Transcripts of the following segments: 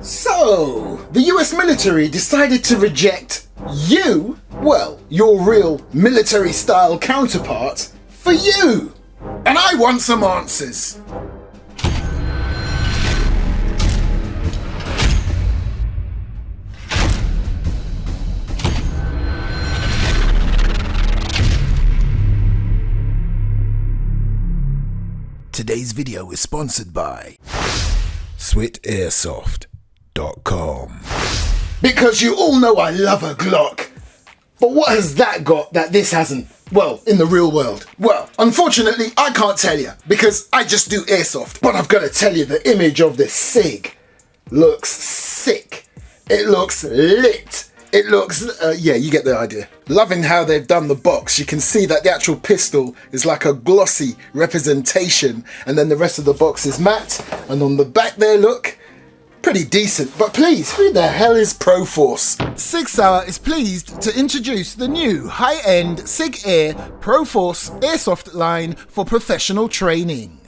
So, the US military decided to reject you, well, your real military style counterpart, for you. And I want some answers. Today's video is sponsored by Airsoft.com. Because you all know I love a Glock. But what has that got that this hasn't? Well, in the real world. Well, unfortunately, I can't tell you because I just do airsoft. But I've got to tell you, the image of this SIG looks sick. It looks lit. It looks, yeah, you get the idea. Loving how they've done the box. You can see that the actual pistol is like a glossy representation, and then the rest of the box is matte. And on the back there, look, pretty decent. But please, who the hell is ProForce? Sig Sauer is pleased to introduce the new high-end Sig Air ProForce Airsoft line for professional training.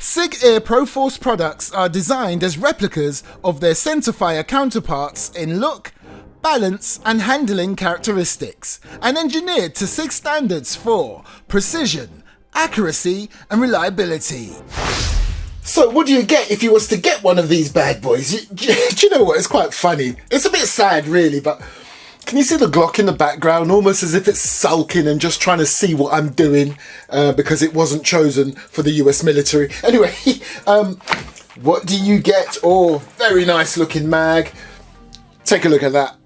Sig Air ProForce products are designed as replicas of their centerfire counterparts in look, balance and handling characteristics, and engineered to SIG standards for precision, accuracy and reliability. So what do you get if you was to get one of these bad boys? Do you know what, it's quite funny. It's a bit sad really, but can you see the Glock in the background, almost as if it's sulking and just trying to see what I'm doing because it wasn't chosen for the US military. Anyway, what do you get? Oh, very nice looking mag. Take a look at that.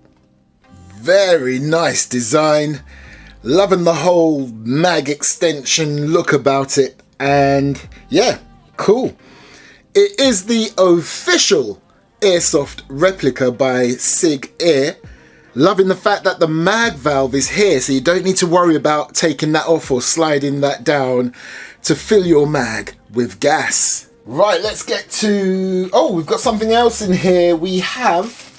Very nice design. Loving the whole mag extension look about it. And yeah, cool. It is the official Airsoft replica by Sig Air. Loving the fact that the mag valve is here, so you don't need to worry about taking that off or sliding that down to fill your mag with gas. Right, let's get to... Oh, we've got something else in here. We have...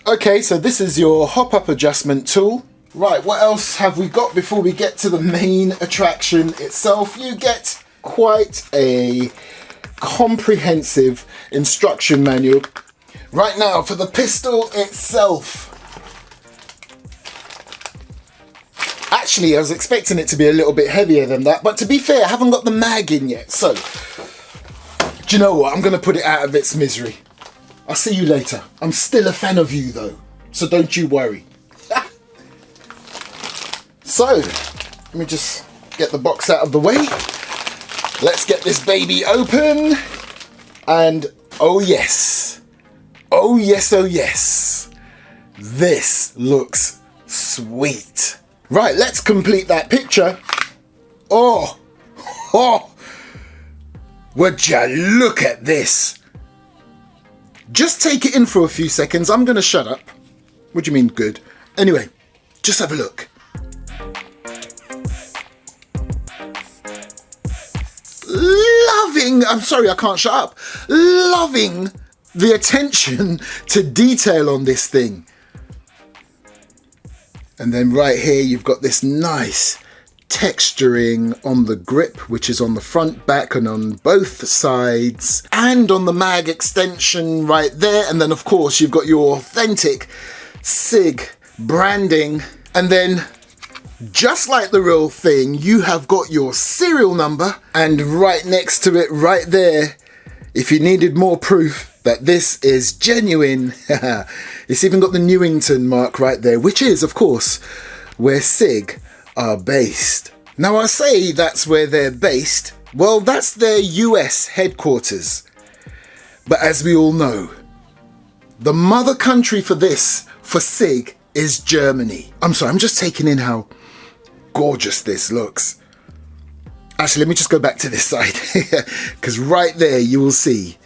Okay, so this is your hop-up adjustment tool. Right, what else have we got before we get to the main attraction itself? You get quite a comprehensive instruction manual. Right now, for the pistol itself. Actually, I was expecting it to be a little bit heavier than that, but to be fair, I haven't got the mag in yet. So, do you know what? I'm going to put it out of its misery. I'll see you later. I'm still a fan of you though, so don't you worry. So, let me just get the box out of the way. Let's get this baby open. And oh yes. Oh yes, oh yes. This looks sweet. Right, let's complete that picture. Oh, would you look at this? Just take it in for a few seconds. I'm going to shut up. What do you mean good? Anyway, just have a look. I'm sorry, I can't shut up. Loving the attention to detail on this thing. And then right here, you've got this nice texturing on the grip, which is on the front, back and on both sides, and on the mag extension right there. And then of course you've got your authentic SIG branding, and then just like the real thing, you have got your serial number, and right next to it right there, if you needed more proof that this is genuine, it's even got the Newington mark right there, which is of course where SIG are based. Now I say that's where they're based, well that's their US headquarters. But as we all know, the mother country for this, for SIG, is Germany. I'm sorry, I'm just taking in how gorgeous this looks. Actually, let me just go back to this side, because right there you will see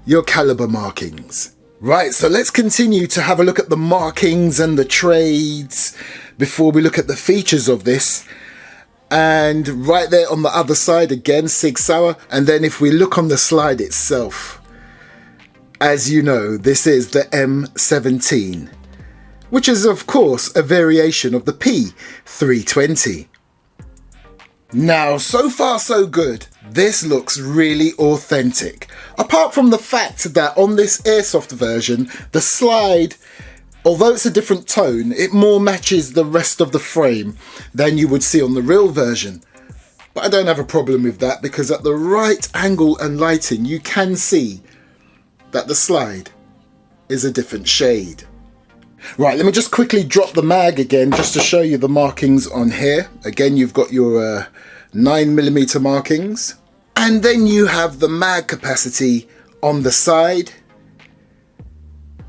your caliber markings. Right, so let's continue to have a look at the markings and the trades before we look at the features of this. And right there on the other side, again, Sig Sauer. And then if we look on the slide itself, as you know, this is the M17, which is of course a variation of the P320. Now, so far so good. This looks really authentic. Apart from the fact that on this Airsoft version, the slide, although it's a different tone, it more matches the rest of the frame than you would see on the real version. But I don't have a problem with that, because at the right angle and lighting, you can see that the slide is a different shade. Right, let me just quickly drop the mag again just to show you the markings on here. Again, you've got your 9mm markings. And then you have the mag capacity on the side.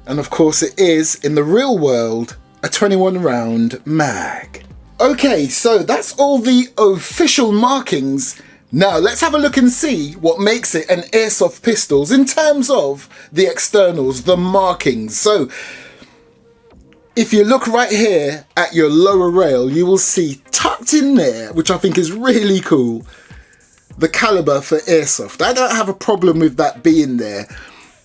And of course it is, in the real world, a 21 round mag. Okay, so that's all the official markings. Now let's have a look and see what makes it an Airsoft pistols in terms of the externals, the markings. So if you look right here at your lower rail, you will see tucked in there, which I think is really cool, the caliber for Airsoft. I don't have a problem with that being there,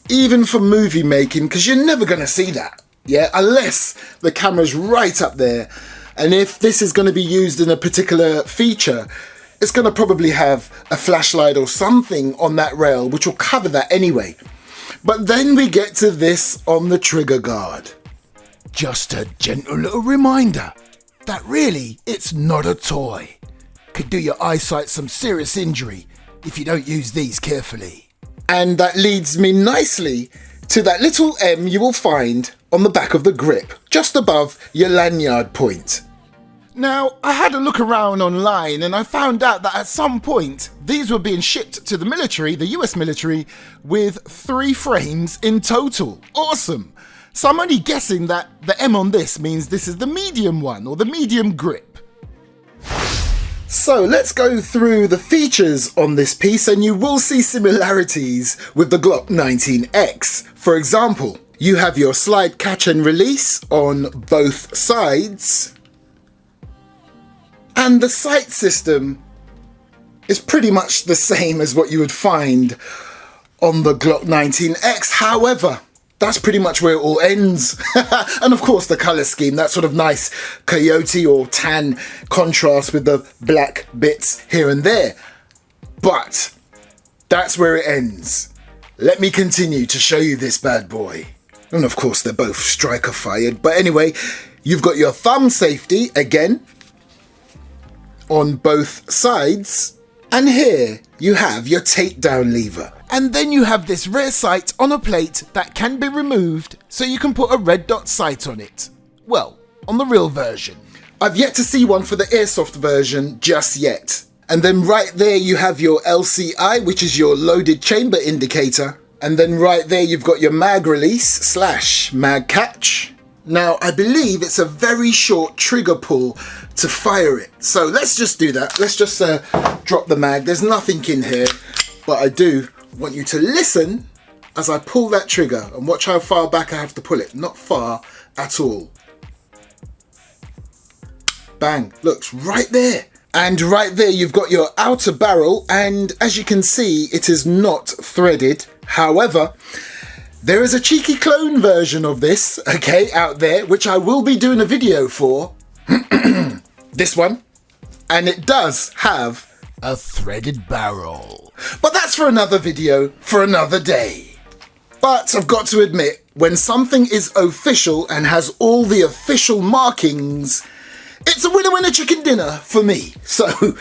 even for movie making, because you're never going to see that, yeah, unless the camera's right up there. And if this is going to be used in a particular feature, it's going to probably have a flashlight or something on that rail, which will cover that anyway. But then we get to this on the trigger guard. Just a gentle little reminder that really it's not a toy. Could do your eyesight some serious injury if you don't use these carefully. And that leads me nicely to that little M you will find on the back of the grip, just above your lanyard point. Now, I had a look around online and I found out that at some point these were being shipped to the military, the US military, with 3 frames in total. Awesome! So I'm only guessing that the M on this means this is the medium one, or the medium grip. So let's go through the features on this piece, and you will see similarities with the Glock 19X. For example, you have your slide catch and release on both sides, and the sight system is pretty much the same as what you would find on the Glock 19X. However, that's pretty much where it all ends. And of course the colour scheme, that sort of nice coyote or tan contrast with the black bits here and there. But that's where it ends. Let me continue to show you this bad boy. And of course they're both striker fired. But anyway, you've got your thumb safety again on both sides. And here you have your takedown lever. And then you have this rear sight on a plate that can be removed so you can put a red dot sight on it. Well, on the real version. I've yet to see one for the Airsoft version just yet. And then right there you have your LCI, which is your loaded chamber indicator. And then right there you've got your mag release / mag catch. Now I believe it's a very short trigger pull to fire it. So let's just do that. Let's just drop the mag. There's nothing in here, but I do want you to listen as I pull that trigger and watch how far back I have to pull it. Not far at all. Bang, looks right there. And right there you've got your outer barrel, and as you can see it is not threaded. However, there is a cheeky clone version of this, okay, out there, which I will be doing a video for. This one. And it does have a threaded barrel. But that's for another video, for another day. But I've got to admit, when something is official and has all the official markings, it's a winner winner chicken dinner for me. So,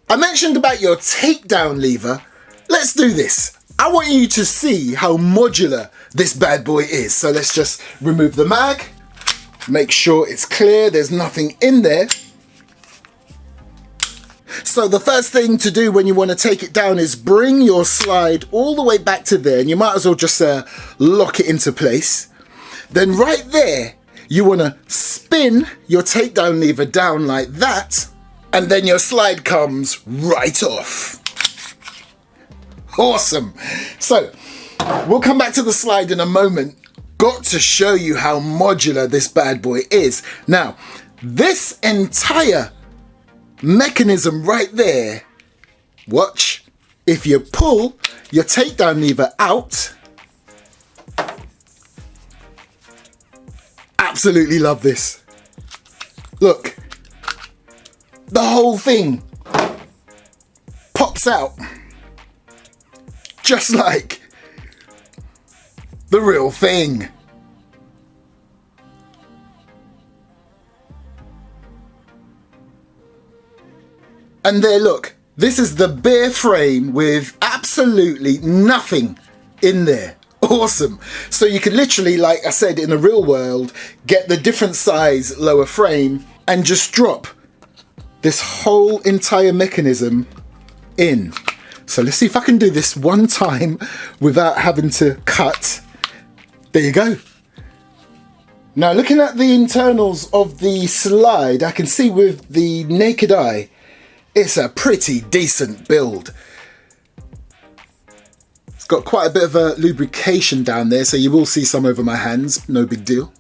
I mentioned about your takedown lever. Let's do this. I want you to see how modular this bad boy is. So let's just remove the mag, make sure it's clear, there's nothing in there. So the first thing to do when you want to take it down is bring your slide all the way back to there, and you might as well just lock it into place. Then right there, you want to spin your takedown lever down like that, and then your slide comes right off. Awesome. So we'll come back to the slide in a moment. Got to show you how modular this bad boy is. Now, this entire mechanism right there, watch, if you pull your takedown lever out, absolutely love this. Look, the whole thing pops out just like the real thing. And there, look, this is the bare frame with absolutely nothing in there. Awesome. So you can literally, like I said, in the real world, get the different size lower frame and just drop this whole entire mechanism in. So let's see if I can do this one time without having to cut. There you go. Now looking at the internals of the slide, I can see with the naked eye, it's a pretty decent build. It's got quite a bit of a lubrication down there, so you will see some over my hands, no big deal.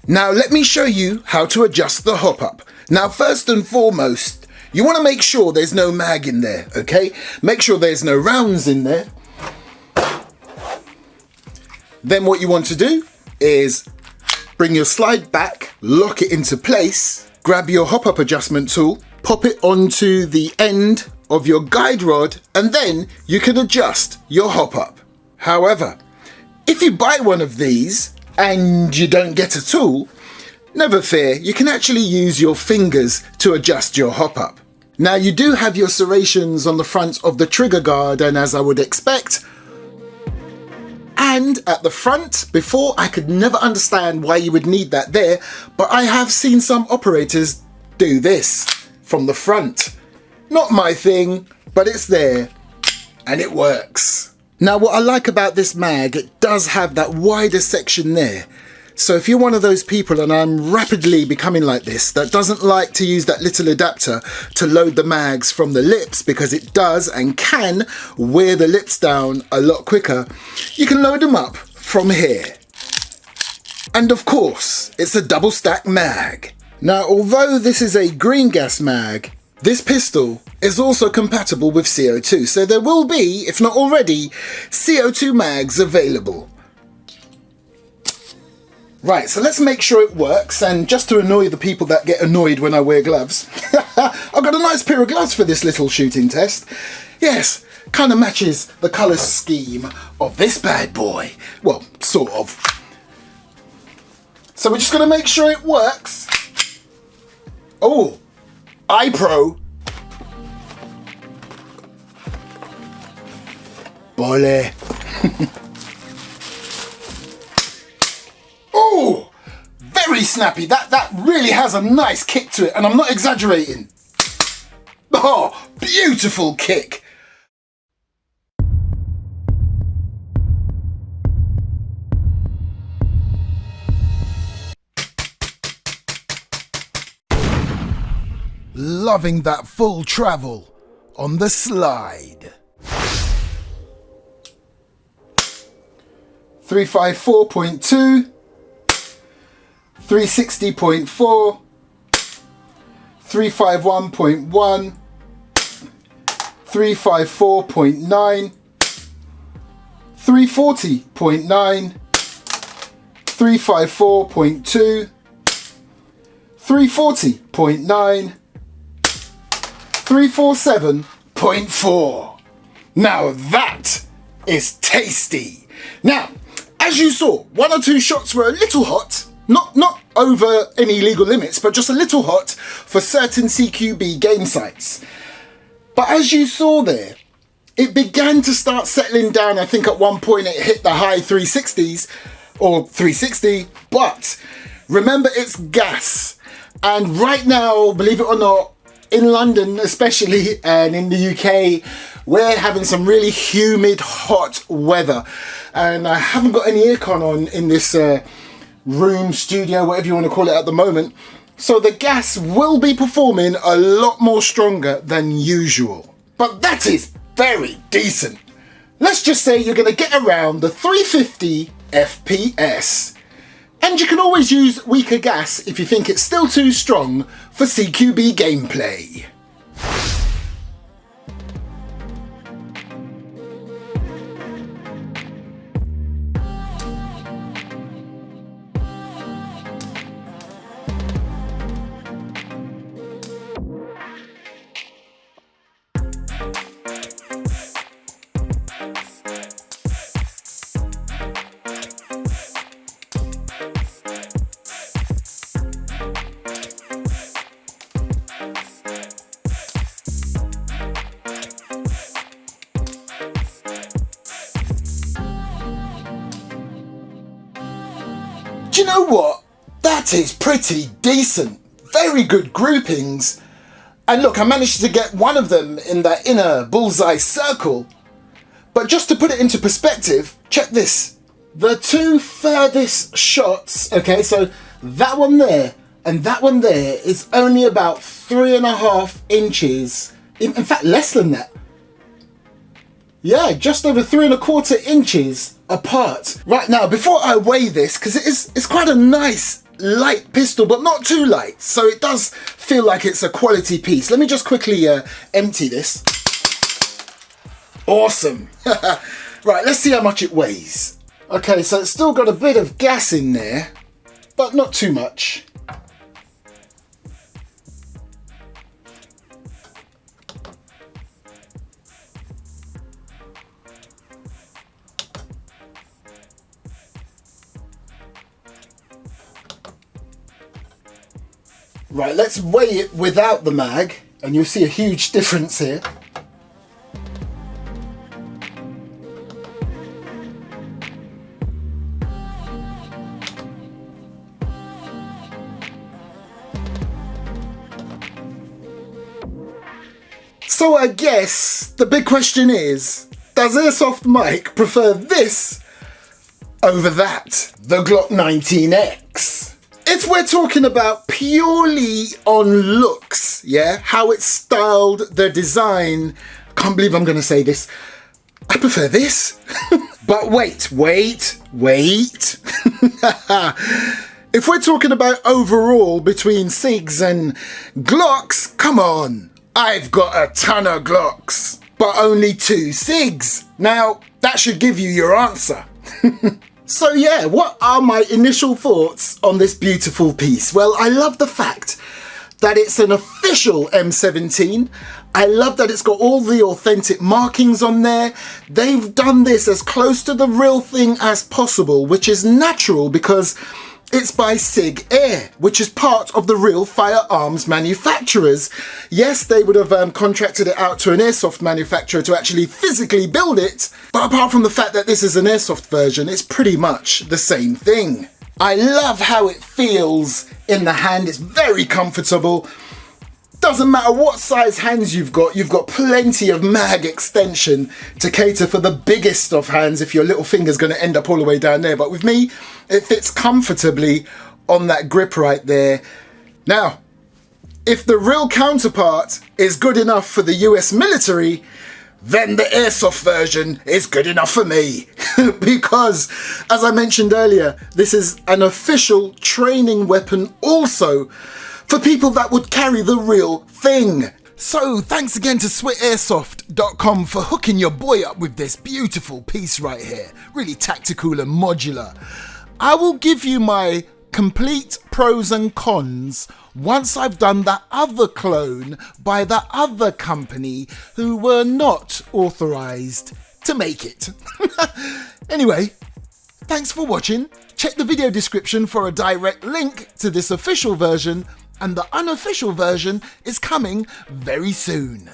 Now let me show you how to adjust the hop up. Now first and foremost, you want to make sure there's no mag in there, okay? Make sure there's no rounds in there. Then what you want to do is bring your slide back, lock it into place, grab your hop up adjustment tool, pop it onto the end of your guide rod, and then you can adjust your hop up. However, if you buy one of these and you don't get a tool, never fear, you can actually use your fingers to adjust your hop up. Now you do have your serrations on the front of the trigger guard, and as I would expect, and at the front. Before, I could never understand why you would need that there, but I have seen some operators do this from the front. Not my thing, but it's there and it works. Now what I like about this mag, it does have that wider section there. So if you're one of those people, and I'm rapidly becoming like this, that doesn't like to use that little adapter to load the mags from the lips, because it does and can wear the lips down a lot quicker, you can load them up from here. And of course, it's a double stack mag. Now, although this is a green gas mag, this pistol is also compatible with CO2, so there will be, if not already, CO2 mags available. Right, so let's make sure it works, and just to annoy the people that get annoyed when I wear gloves, I've got a nice pair of gloves for this little shooting test. Yes, kind of matches the colour scheme of this bad boy. Well, sort of. So we're just going to make sure it works. Oh, iPro. Bole. Oh, very snappy. That really has a nice kick to it, and I'm not exaggerating. Oh, beautiful kick. Loving that full travel on the slide. 354.2, 360.4, 351.1, 354.9, 340.9, 354.2, 340.9, 347.4. Now that is tasty. Now, as you saw, one or two shots were a little hot, not over any legal limits, but just a little hot for certain CQB game sites. But as you saw there, it began to start settling down. I think at one point it hit the high 360s or 360, but remember, it's gas. And right now, believe it or not, in London especially, and in the UK, we're having some really humid, hot weather. And I haven't got any aircon on in this room, studio, whatever you want to call it at the moment. So the gas will be performing a lot more stronger than usual. But that is very decent. Let's just say you're going to get around the 350 FPS. And you can always use weaker gas if you think it's still too strong for CQB gameplay. Do you know what? That is pretty decent. Very good groupings. And look, I managed to get one of them in that inner bullseye circle. But just to put it into perspective, check this. The two furthest shots, okay, so that one there and that one there is only about 3.5 inches. In fact, less than that. Yeah, just over 3.25 inches apart. Right now, before I weigh this, because it's quite a nice light pistol, but not too light, so it does feel like it's a quality piece. Let me just quickly empty this. Awesome. Right, let's see how much it weighs. Okay, so it's still got a bit of gas in there, but not too much. Right, let's weigh it without the mag, and you'll see a huge difference here. So I guess the big question is, does Airsoft Mike prefer this over that? The Glock 19X. If we're talking about purely on looks, yeah, how it's styled, the design, I can't believe I'm going to say this, I prefer this. But wait. If we're talking about overall between SIGs and Glocks, come on, I've got a ton of Glocks, but only 2 SIGs. Now, that should give you your answer. So yeah, what are my initial thoughts on this beautiful piece? Well, I love the fact that it's an official M17. I love that it's got all the authentic markings on there. They've done this as close to the real thing as possible, which is natural because it's by Sig Air, which is part of the real firearms manufacturers. Yes, they would have contracted it out to an airsoft manufacturer to actually physically build it, but apart from the fact that this is an airsoft version, it's pretty much the same thing. I love how it feels in the hand. It's very comfortable. Doesn't matter what size hands you've got plenty of mag extension to cater for the biggest of hands if your little finger's going to end up all the way down there. But with me, it fits comfortably on that grip right there. Now, if the real counterpart is good enough for the US military, then the airsoft version is good enough for me. Because, as I mentioned earlier, this is an official training weapon also for people that would carry the real thing. So thanks again to sweatairsoft.com for hooking your boy up with this beautiful piece right here. Really tactical and modular. I will give you my complete pros and cons once I've done that other clone by that other company who were not authorized to make it. Anyway, thanks for watching. Check the video description for a direct link to this official version, and the unofficial version is coming very soon.